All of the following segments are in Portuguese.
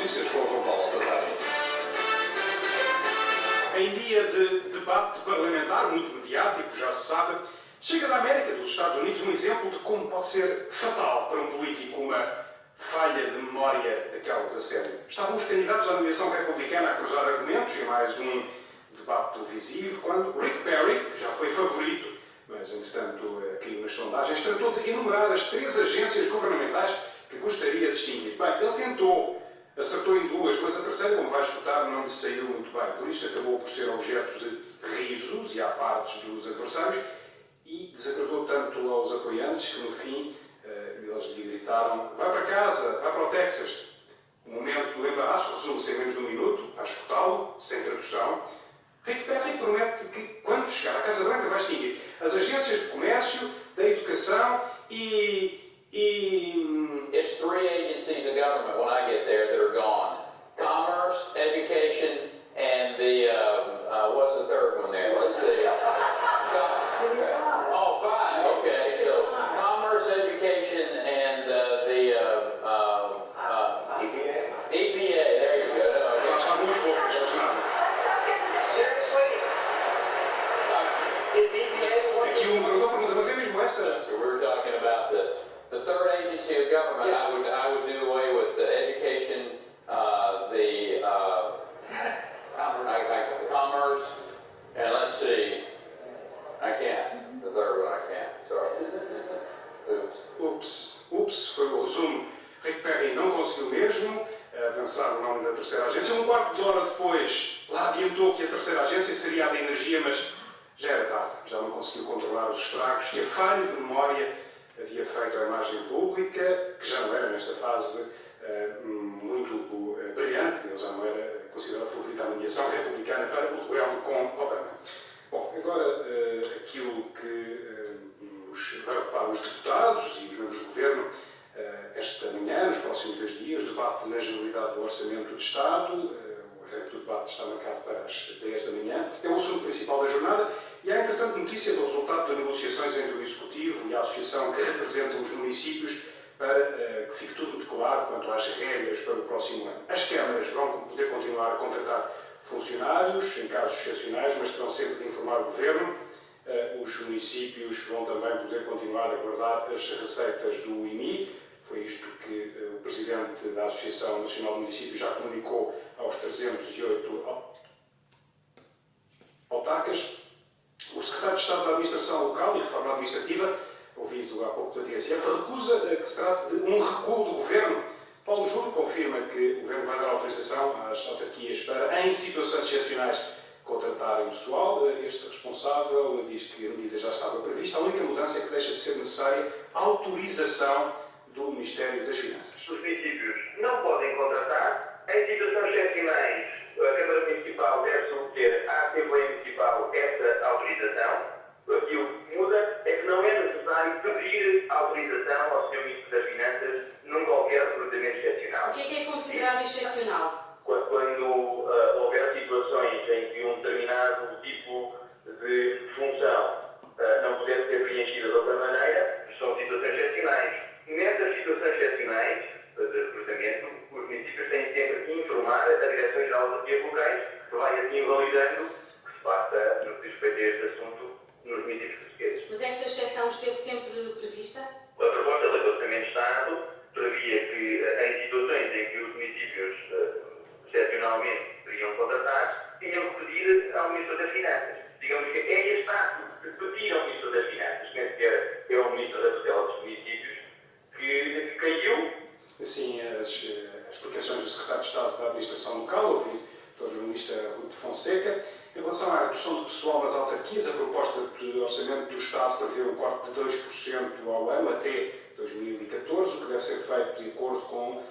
notícias com o João Paulo Altazar. Em dia de debate parlamentar, muito mediático, já se sabe, chega da América, dos Estados Unidos, um exemplo de como pode ser fatal para um político uma falha de memória daquelas a sério. Estavam os candidatos à nomeação republicana a cruzar argumentos em mais um debate televisivo, quando Rick Perry, que já foi favorito, mas entretanto caiu nas sondagens, tratou de enumerar as 3 agências governamentais que gostaria de distinguir. Bem, ele tentou, acertou em 2, mas a terceira, como vai escutar, não lhe saiu muito bem. Por isso acabou por ser objeto de risos e à partes dos adversários e desagradou tanto aos apoiantes que no fim eles lhe gritaram: vai para casa, vai para o Texas. O momento do embaraço resume-se em menos de um minuto, a escutá-lo, sem tradução. Rick Perry promete que, quando chegar à Casa Branca, vai extinguir as agências de comércio, da educação e... It's 3 agencies of government when I get there that are gone. Commerce, education, and the, what's the third one there? Let's see. Oh, 5, okay. So, commerce, education, and EPA. EPA, there you go. Lá está duas bocas, mas nada. Seriously? Is EPA one? Aqui um pergunta, mas é mesmo essa? So we were talking about the third agency of government. I would do away with the education, commerce, and let's see. I can't. The third one I can't. Sorry. Oops. Ups, foi o resumo. Rick Perry não conseguiu mesmo avançar o nome da terceira agência. Um quarto de hora depois, lá adiantou que a terceira agência seria a da energia, mas já era tarde. Já não conseguiu controlar os estragos que a falha de memória havia feito à imagem pública, que já não era nesta fase muito brilhante. Ele já não era considerado favorito à nomeação republicana para o duelo com Obama. Bom, agora aquilo que vai ocupar os deputados e os membros do governo esta manhã, nos próximos 2 dias, o debate na generalidade do Orçamento de Estado. O arranque do debate está marcado para as 10 da manhã. É o assunto principal da jornada e há, entretanto, notícia do resultado das negociações entre o Executivo e a Associação que representa os municípios para que fique tudo muito claro quanto às regras para o próximo ano. As câmaras vão poder continuar a contratar funcionários em casos excepcionais, mas terão sempre de informar o Governo. Os municípios vão também poder continuar a guardar as receitas do IMI. Foi isto que o Presidente da Associação Nacional de Municípios já comunicou aos 308 autarcas. O Secretário de Estado da Administração Local e Reforma Administrativa, ouvido há pouco da TSF, recusa que se trate de um recuo do Governo. Paulo Júlio confirma que o Governo vai dar autorização às autarquias para, em situações excepcionais, contratarem pessoal. Este responsável diz que a medida já estava prevista. A única mudança é que deixa de ser necessária a autorização do Ministério das Finanças. Os municípios não podem contratar. Em situações excepcionais, a Câmara Municipal deve submeter à Assembleia Municipal essa autorização. Aqui o que muda é que não é necessário pedir autorização ao Sr. Ministro das Finanças num qualquer recrutamento excepcional. O que é considerado excepcional? Quando houver situações em que um determinado tipo de função não puder ser preenchida de outra maneira, são situações excepcionais. Nessas situações excepcionais de recrutamento, os municípios têm sempre que informar a Direção-Geral das Autarquias Locais, que vai assim validando que se passa no que diz respeito a este assunto nos municípios portugueses. Mas esta exceção esteve sempre prevista? A proposta do Orçamento de Estado previa que, em situações em que os municípios excepcionalmente deveriam contratar, tinham que pedir ao Ministro das Finanças. Digamos que é este ato de pedir ao Ministro das Finanças, que nem sequer é o Ministro da Tutela dos Municípios, que caiu. Assim, as explicações do Secretário de Estado da Administração Local, ouvido pelo jornalista Rui de Fonseca. Em relação à redução do pessoal nas autarquias, a proposta de orçamento do Estado prevê um corte de 2% ao ano até 2014, o que deve ser feito de acordo com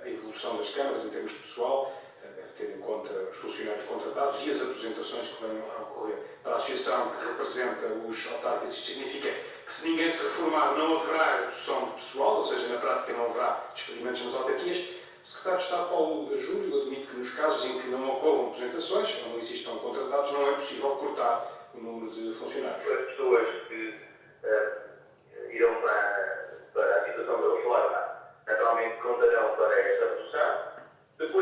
a evolução das câmaras em termos de pessoal, deve ter em conta os funcionários contratados e as aposentações que venham a ocorrer. Para a associação que representa os autarcas, isto significa que se ninguém se reformar não haverá redução de pessoal, ou seja, na prática não haverá despedimentos nas autarquias. O Secretário de Estado, Paulo Júlio, admite que nos casos em que não ocorram aposentações ou não existam contratados, não é possível cortar o número de funcionários. As pessoas que irão para a situação da reforma naturalmente contarão para esta redução. Depois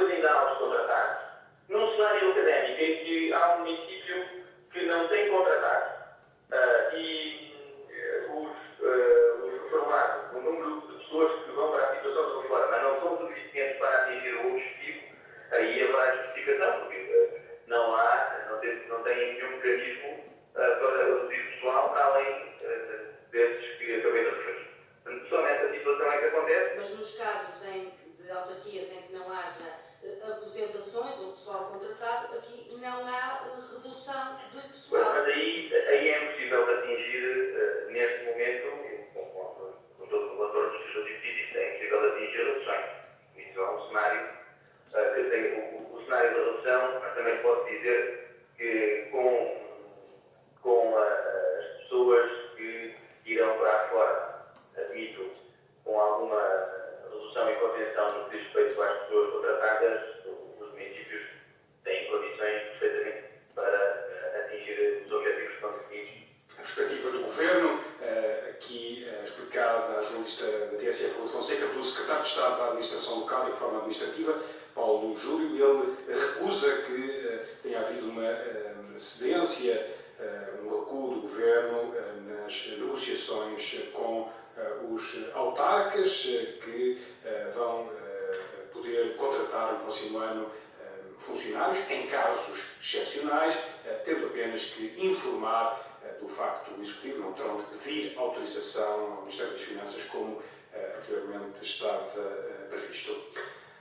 mas nos casos de autarquias em que não haja aposentações ou pessoal contratado, aqui não há redução de Mas pessoal. aí é impossível de atingir, neste momento, com todo o relator legislativo que existe, é impossível de atingir a redução. Isso é um cenário que tem o cenário da redução, mas também posso dizer que com as pessoas que irão para fora, admito, com alguma redução e contenção no que diz respeito às pessoas contratadas, os municípios têm condições perfeitamente para atingir os objetivos que estão definidos. A perspectiva do Governo, aqui explicada à jornalista da TSF, Ruth Fonseca, pelo Secretário de Estado da Administração Local e Reforma Administrativa, Paulo Júlio, ele recusa que tenha havido uma cedência, um recuo do Governo nas negociações com os autarcas que vão poder contratar no próximo ano funcionários, em casos excepcionais, tendo apenas que informar do facto do Executivo, não terão de pedir autorização ao Ministério das Finanças como anteriormente estava previsto.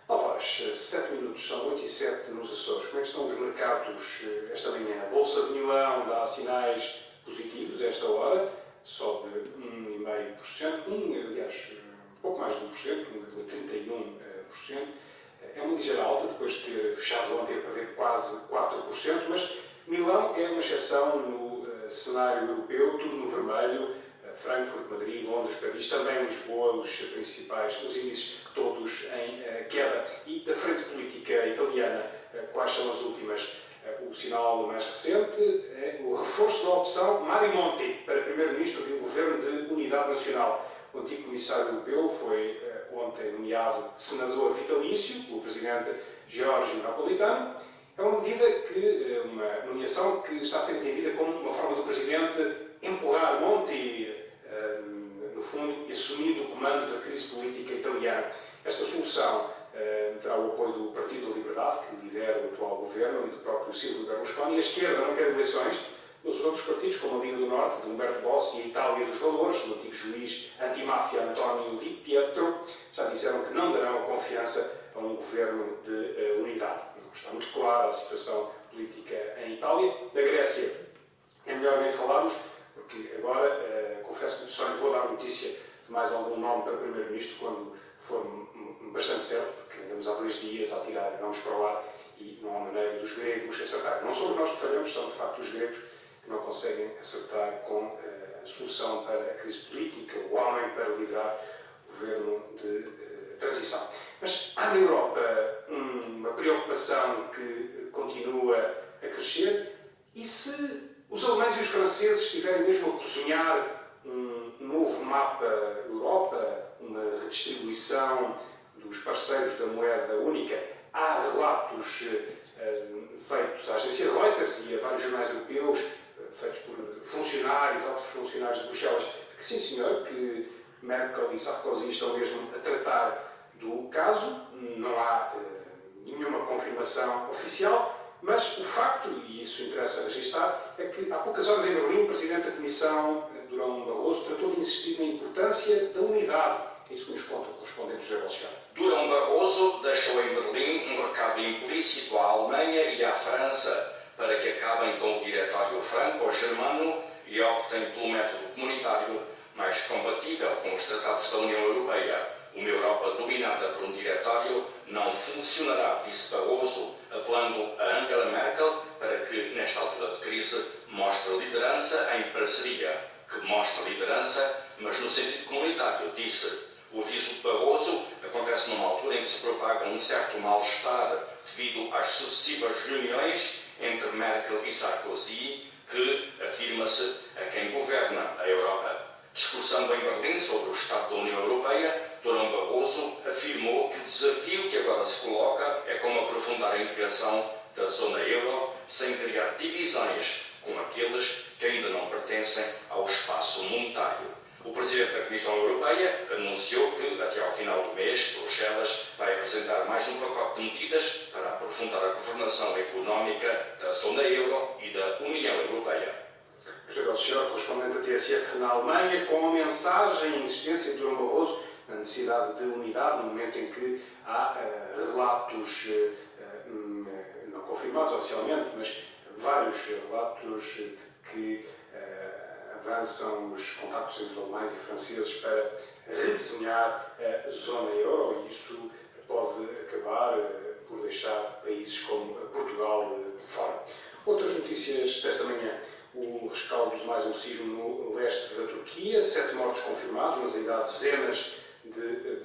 Alvarez, 7 minutos, são 8h07 nos Açores. Como é que estão os mercados esta manhã? A Bolsa de Milão dá sinais positivos a esta hora, sobe 1,5%, aliás, pouco mais de 1%, 1,31%. É uma ligeira alta, depois de ter fechado ontem a perder quase 4%, mas Milão é uma exceção no cenário europeu, tudo no vermelho. Frankfurt, Madrid, Londres, Paris, também Lisboa, os principais, os índices todos em queda. E da frente política italiana, quais são as últimas? O sinal mais recente é o reforço da opção Mario Monti para Primeiro-Ministro do Governo de Unidade Nacional. O antigo comissário europeu foi ontem nomeado senador vitalício pelo presidente Giorgio Napolitano. É uma medida uma nomeação que está a ser entendida como uma forma do presidente empurrar Monti, no fundo, assumindo o comando da crise política italiana. Esta solução terá o apoio do Partido da Liberdade, que lidera o atual governo, e do próprio Silvio Berlusconi. A esquerda não quer eleições, mas os outros partidos, como a Liga do Norte, de Umberto Bossi, e a Itália dos Valores, do antigo juiz antimáfia António Di Pietro, já disseram que não darão a confiança a um governo de unidade. Não está muito clara a situação política em Itália. Da Grécia, é melhor nem falarmos, porque agora, confesso que só lhe vou dar notícia de mais algum nome para Primeiro-Ministro quando for bastante certo, porque andamos há 2 dias a tirar nomes para o ar e não há maneira dos gregos acertarem. Não somos nós que falhamos, são de facto os gregos que não conseguem acertar com a solução para a crise política, o homem para liderar o governo de transição. Mas há na Europa uma preocupação que continua a crescer, e se os alemães e os franceses estiverem mesmo a cozinhar um novo mapa Europa, uma redistribuição dos parceiros da moeda única? Há relatos feitos à agência Reuters e a vários jornais europeus, feitos por funcionários, altos funcionários de Bruxelas, de que sim senhor, que Merkel e Sarkozy estão mesmo a tratar do caso. Não há nenhuma confirmação oficial, mas o facto, e isso interessa registrar, é que há poucas horas em Berlim o Presidente da Comissão, Durão Barroso, tratou de insistir na importância da unidade. É isso que nos conta o correspondente José Balcheiro. Durão Barroso deixou em Berlim um recado implícito à Alemanha e à França para que acabem com o diretório franco-germano e optem pelo método comunitário mais compatível com os tratados da União Europeia. Uma Europa dominada por um diretório não funcionará, disse Barroso, apelando a Angela Merkel para que, nesta altura de crise, mostre liderança em parceria. Que mostre liderança, mas no sentido comunitário, disse. O aviso de Barroso acontece numa altura em que se propaga um certo mal-estar devido às sucessivas reuniões entre Merkel e Sarkozy, que, afirma-se, a quem governa a Europa. Discursando em Berlim sobre o Estado da União Europeia, Durão Barroso afirmou que o desafio que agora se coloca é como aprofundar a integração da zona euro sem criar divisões com aqueles que ainda não pertencem ao espaço monetário. O Presidente da Comissão Europeia anunciou que, até ao final do mês, Bruxelas vai apresentar mais um pacote de medidas para aprofundar a governação económica da zona euro e da União Europeia. José Balcheiro, correspondente da TSF na Alemanha, com a mensagem e insistência de Durão Barroso na necessidade de unidade no momento em que há relatos, não confirmados oficialmente, mas vários relatos de que avançam os contactos entre alemães e franceses para redesenhar a zona euro, e isso pode acabar por deixar países como Portugal de fora. Outras notícias desta manhã. O rescaldo de mais um sismo no leste da Turquia, 7 mortos confirmados, mas ainda há dezenas de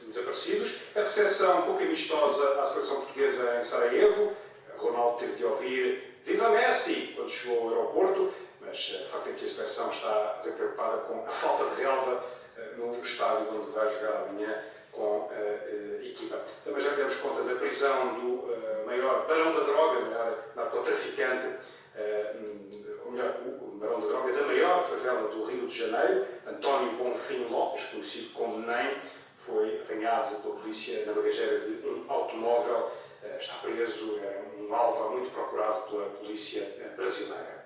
desaparecidos. A recepção pouco amistosa à seleção portuguesa em Sarajevo. Ronaldo teve de ouvir "Viva Messi!" quando chegou ao aeroporto, mas o facto é que a seleção está preocupada com a falta de relva no estádio onde vai jogar amanhã com a equipa. Também já demos conta da prisão do maior barão da droga, maior narcotraficante, ou melhor, o barão da droga da maior favela do Rio de Janeiro, António Bonfim Lopes, conhecido como NEM, foi apanhado pela polícia na bagageira de um automóvel, está preso, é um alvo muito procurado pela polícia brasileira.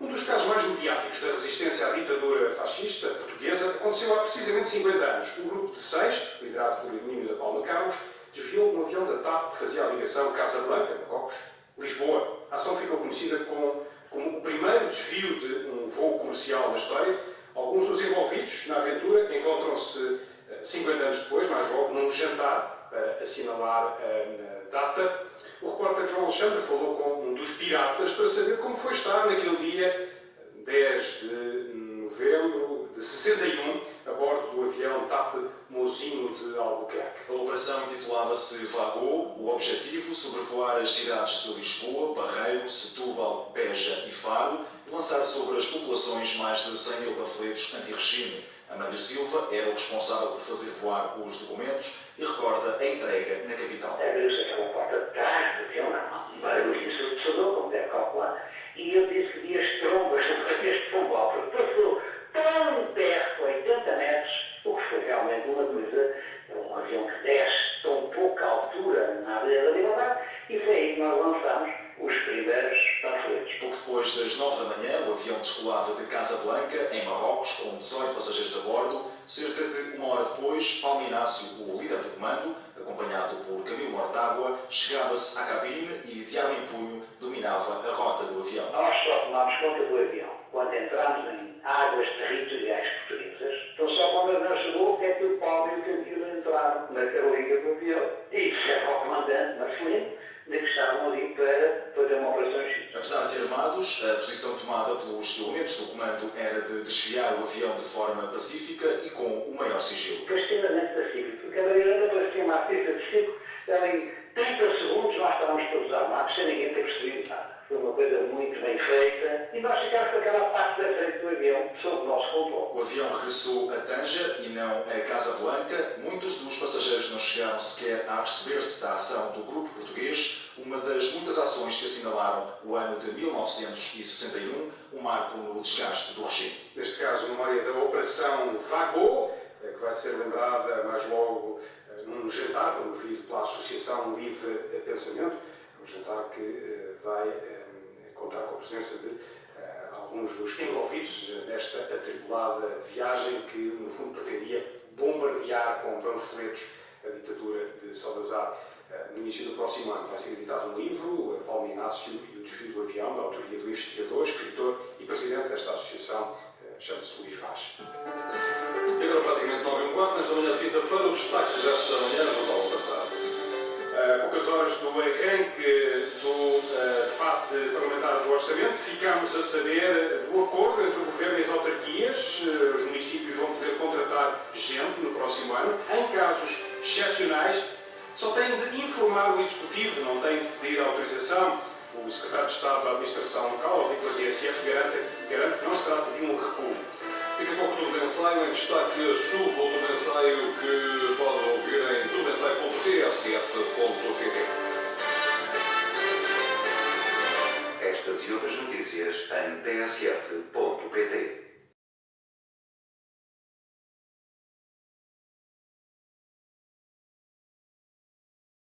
Um dos casos mais mediáticos da resistência à ditadura fascista portuguesa aconteceu há precisamente 50 anos. Um grupo de 6, liderado por Hermínio da Palma Carlos, desviou um avião da TAP que fazia a ligação Casablanca, Marrocos, Lisboa. A ação ficou conhecida como o primeiro desvio de um voo comercial na história. Alguns dos envolvidos na aventura encontram-se 50 anos depois, mais logo, num jantar para assinalar a data. O repórter João Alexandre falou com um dos piratas para saber como foi estar naquele dia 10 de novembro de 61 a bordo do avião TAP Mozinho de Albuquerque. A operação intitulava-se Vagou. O objetivo, sobrevoar as cidades de Lisboa, Barreiro, Setúbal, Beja e Faro e lançar sobre as populações mais de 100 mil panfletos anti-regime. Amândio Silva era o responsável por fazer voar os documentos e recorda a entrega na capital. Abriu-se aquela porta de trás do avião, um barulho ensurdecedor, como deve calcular, e eu disse que vi as trombas deste Pombal, porque passou tão perto, 80 metros, o que foi realmente uma coisa, um avião que desce tão pouca altura na Avenida da Liberdade, e foi aí que nós lançámos os primeiros panfletos. Pouco depois das 9 da manhã, o avião descolava de Casablanca, em Marrocos, com 18 passageiros a bordo. Cerca de uma hora depois, Paulo Inácio, o líder do comando, acompanhado por Camilo Mortágua, chegava-se à cabine e, de arma em punho, dominava a rota do avião. Nós só tomámos conta do avião quando entramos em águas territoriais portuguesas. Então só quando o avião chegou é que o Paulo e o Camilo entraram na caroliga do avião e disseram ao comandante Marcelino de que estavam ali para fazer uma operação X. Apesar de armados, a posição tomada pelos elementos do comando era de desviar o avião de forma pacífica e com o maior sigilo. Foi extremamente pacífico, porque a barreira parecia uma pista de circo, em 30 segundos nós estávamos todos armados, sem ninguém ter percebido nada. Foi uma coisa muito bem feita e nós ficámos com aquela parte da frente do avião sob o nosso controle. O avião regressou a Tânger e não a Casablanca. Muitos dos passageiros não chegaram sequer a perceber-se da ação do grupo português, uma das muitas ações que assinalaram o ano de 1961, um marco no desgaste do regime. Neste caso, memória da Operação Vagou, que vai ser lembrada mais logo num jantar promovido pela Associação Livre Pensamento, um jantar que vai contar com a presença de alguns dos envolvidos nesta atribulada viagem que, no fundo, pretendia bombardear com panfletos a ditadura de Salazar. No início do próximo ano vai ser editado um livro, Paulo Inácio e o desvio do avião, da autoria do investigador, escritor e presidente desta associação, chama-se Luís Vaz. E agora praticamente 9h15, nesta manhã de quinta-feira, o destaque desta manhã no Jornal do Passado. Poucas horas do arranque do debate parlamentar do orçamento, ficámos a saber do acordo entre o governo e as autarquias. Os municípios vão poder contratar gente no próximo ano. Em casos excepcionais, só têm de informar o Executivo, não têm de pedir autorização. O Secretário de Estado da Administração Local, ao vínculo da TSF, garante que não se trata de um recuo. Fica com o turno de ensaio, em destaque a chuva, o turno de ensaio que podem ouvir em turnoensaio.tsf.pt. Estas e outras notícias em tsf.pt.